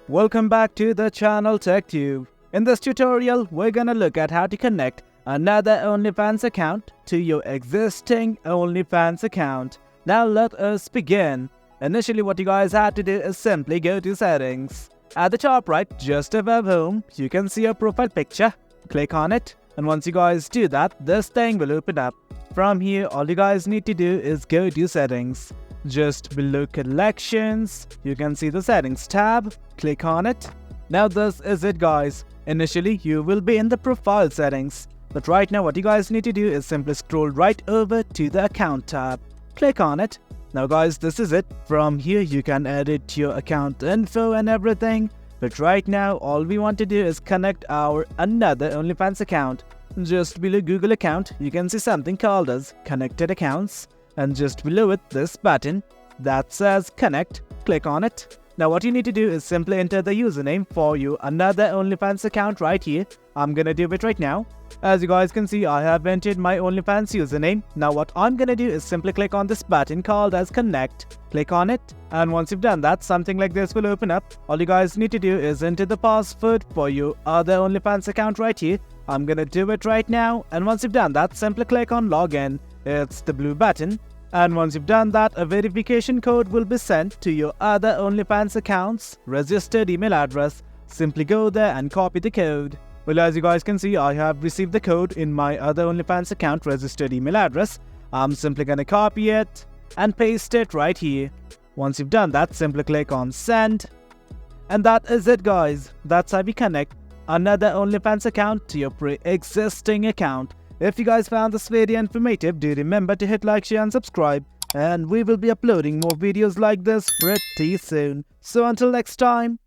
Welcome back to the channel TechTube. In this tutorial, we're gonna look at how to connect another OnlyFans account to your existing OnlyFans account. Now let us begin. Initially, what you guys have to do is simply go to settings. At the top right, just above home, you can see your profile picture. Click on it, and once you guys do that, this thing will open up. From here, all you guys need to do is go to settings. Just below collections, you can see the settings tab. Click on it. Now this is it, guys. Initially, you will be in the profile settings, but right now what you guys need to do is simply scroll right over to the account tab. Click on it. Now guys, this is it. From here you can edit your account info and everything, but right now all we want to do is connect our another OnlyFans account. Just below Google account, you can see something called as connected accounts, and just below it this button that says connect. Click on it. Now what you need to do is simply enter the username for your another OnlyFans account right here. I'm gonna do it right now. As you guys can see, I have entered my OnlyFans username. Now what I'm gonna do is simply click on this button called as connect. Click on it, and once you've done that, something like this will open up. All you guys need to do is enter the password for your other OnlyFans account right here. I'm gonna do it right now, and once you've done that, simply click on login. It's the blue button. And once you've done that, a verification code will be sent to your other OnlyFans account's registered email address. Simply go there and copy the code. Well, as you guys can see, I have received the code in my other OnlyFans account registered email address. I'm simply gonna copy it and paste it right here. Once you've done that, simply click on send. And that is it, guys. That's how we connect another OnlyFans account to your pre-existing account. If you guys found this video informative, do remember to hit like, share and subscribe, and we will be uploading more videos like this pretty soon. So until next time.